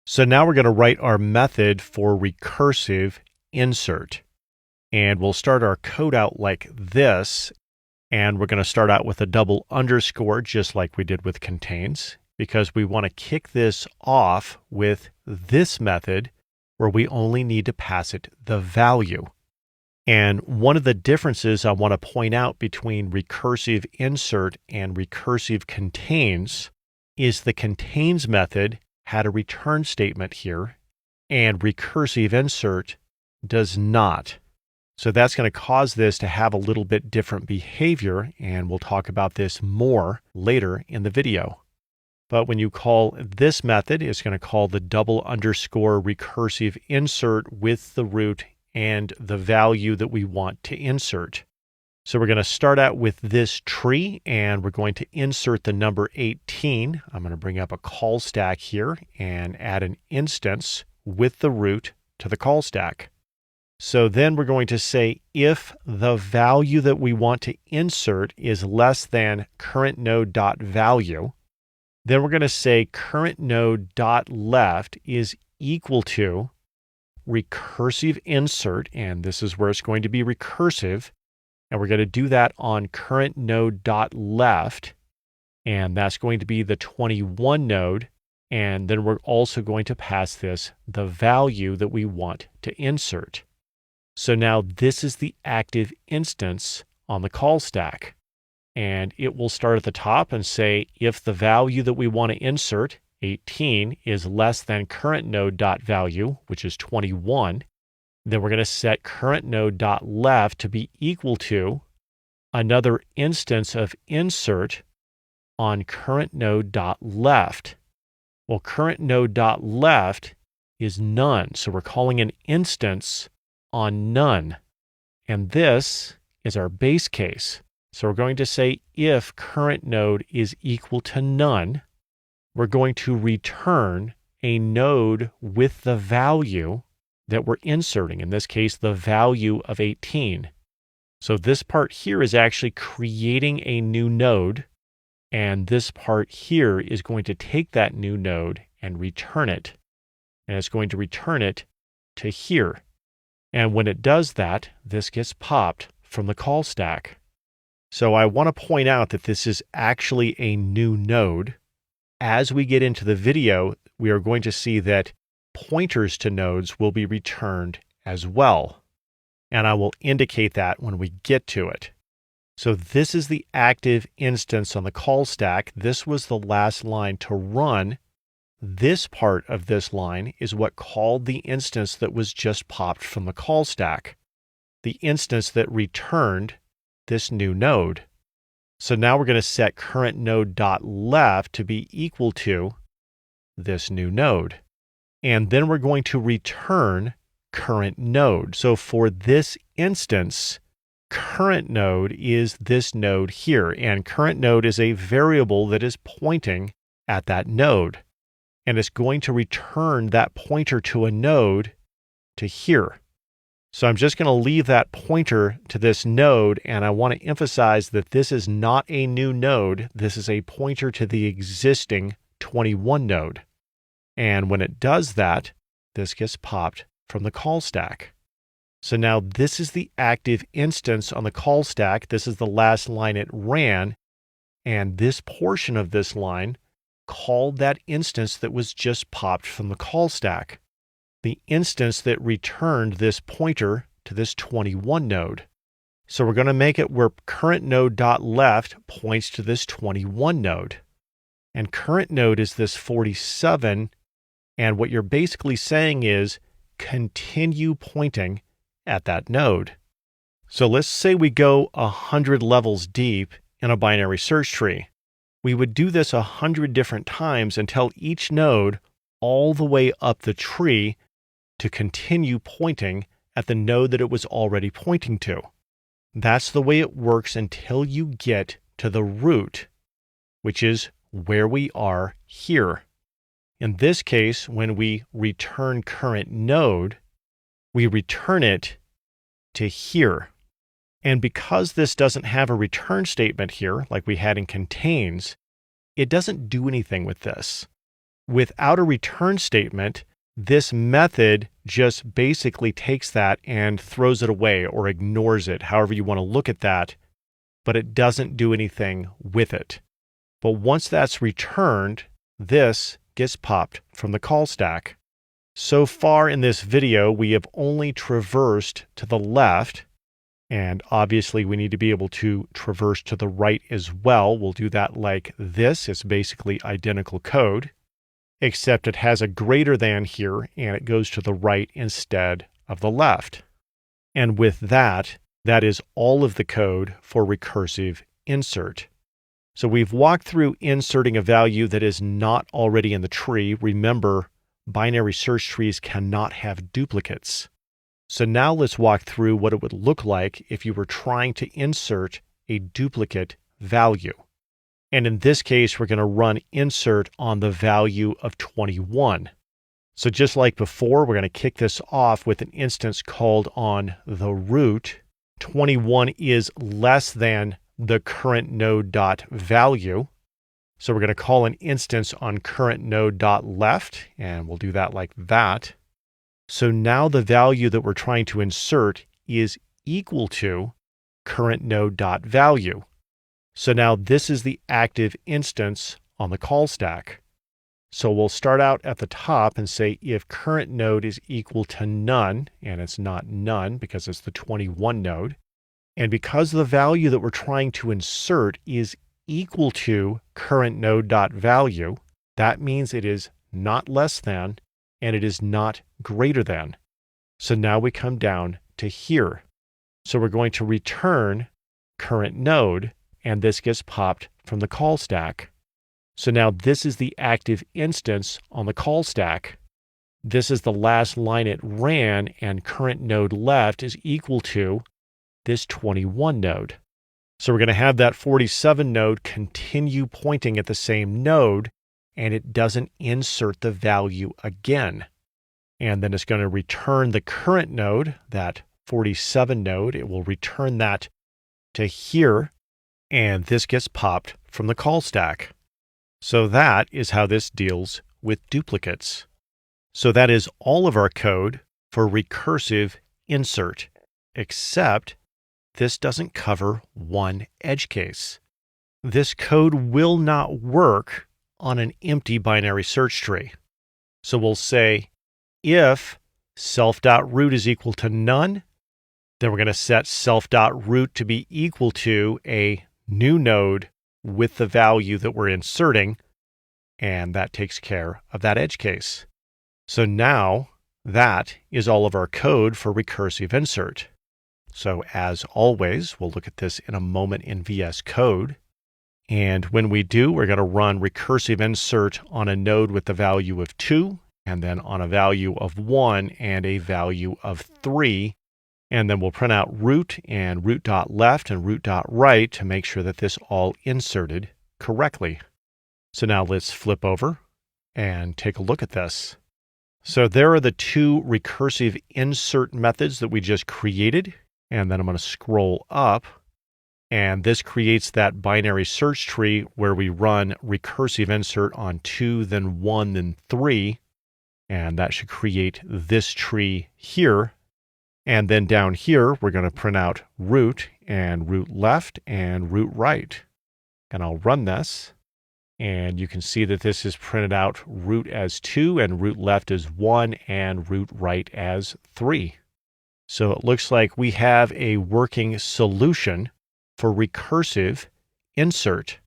So now we're going to write our method for recursive insert. And we'll start our code out like this. And we're going to start out with a double underscore, just like we did with contains, because we want to kick this off with this method where we only need to pass it the value. And one of the differences I want to point out between recursive insert and recursive contains is the contains method had a return statement here, and recursive insert does not. So that's going to cause this to have a little bit different behavior, and we'll talk about this more later in the video. But when you call this method, it's going to call the double underscore recursive insert with the root and the value that we want to insert. So we're going to start out with this tree, and we're going to insert the number 18. I'm going to bring up a call stack here and add an instance with the root to the call stack. So then we're going to say if the value that we want to insert is less than current node.value, then we're going to say current node.left is equal to recursive insert, and this is where it's going to be recursive. And we're going to do that on current node.left, and that's going to be the 21 node. And then we're also going to pass this the value that we want to insert. So now this is the active instance on the call stack. And it will start at the top and say if the value that we want to insert, 18, is less than current node.value, which is 21, then we're going to set current node.left to be equal to another instance of insert on current node.left. Well, current node.left is none, so we're calling an instance on none. And this is our base case. So we're going to say if current node is equal to none, we're going to return a node with the value that we're inserting, in this case, the value of 18. So this part here is actually creating a new node, and this part here is going to take that new node and return it. And it's going to return it to here. And when it does that, this gets popped from the call stack. So I want to point out that this is actually a new node. As we get into the video, we are going to see that pointers to nodes will be returned as well. And I will indicate that when we get to it. So this is the active instance on the call stack. This was the last line to run. This part of this line is what called the instance that was just popped from the call stack, the instance that returned this new node. So now we're going to set current node.left to be equal to this new node. And then we're going to return current node. So for this instance, current node is this node here. And current node is a variable that is pointing at that node. And it's going to return that pointer to a node to here. So I'm just going to leave that pointer to this node, and I want to emphasize that this is not a new node. This is a pointer to the existing 21 node. And when it does that, this gets popped from the call stack. So now this is the active instance on the call stack. This is the last line it ran, and this portion of this line called that instance that was just popped from the call stack, the instance that returned this pointer to this 21 node. So we're going to make it where current node.left points to this 21 node. And current node is this 47. And what you're basically saying is continue pointing at that node. So let's say we go 100 levels deep in a binary search tree. We would do this 100 different times until each node all the way up the tree to continue pointing at the node that it was already pointing to. That's the way it works until you get to the root, which is where we are here. In this case, when we return current node, we return it to here. And because this doesn't have a return statement here, like we had in contains, it doesn't do anything with this. without a return statement, this method just basically takes that and throws it away or ignores it, however you want to look at that, but it doesn't do anything with it. But once that's returned, this gets popped from the call stack. So far in this video, we have only traversed to the left, and obviously we need to be able to traverse to the right as well. We'll do that like this. It's basically identical code, except it has a greater than here, and it goes to the right instead of the left. And with that, that is all of the code for recursive insert. So we've walked through inserting a value that is not already in the tree. Remember, binary search trees cannot have duplicates. So now let's walk through what it would look like if you were trying to insert a duplicate value. And in this case, we're going to run insert on the value of 21. So just like before, we're going to kick this off with an instance called on the root. 21 is less than the current node.value. So we're going to call an instance on current node.left, and we'll do that like that. So now the value that we're trying to insert is equal to current node.value. So now this is the active instance on the call stack. So we'll start out at the top and say if current node is equal to none, and it's not none because it's the 21 node, and because the value that we're trying to insert is equal to current node.value, that means it is not less than and it is not greater than. So now we come down to here. So we're going to return current node, and this gets popped from the call stack. So now this is the active instance on the call stack. This is the last line it ran, and current node left is equal to this 21 node. So we're going to have that 47 node continue pointing at the same node, and it doesn't insert the value again. And then it's going to return the current node, that 47 node. It will return that to here, and this gets popped from the call stack. So that is how this deals with duplicates. So that is all of our code for recursive insert, except this doesn't cover one edge case. This code will not work on an empty binary search tree. So we'll say if self.root is equal to none, then we're going to set self.root to be equal to a new node with the value that we're inserting, and that takes care of that edge case. So now that is all of our code for recursive insert. So as always, we'll look at this in a moment in VS Code. And when we do, we're going to run recursive insert on a node with the value of 2, and then on a value of 1 and a value of 3. And then we'll print out root and root.left and root.right to make sure that this all inserted correctly. So now let's flip over and take a look at this. So there are the two recursive insert methods that we just created. And then I'm going to scroll up, and this creates that binary search tree where we run recursive insert on 2, then 1, then 3. And that should create this tree here. And then down here, we're going to print out root and root left and root right. And I'll run this. And you can see that this is printed out root as 2 and root left as 1 and root right as 3. So it looks like we have a working solution for recursive insert.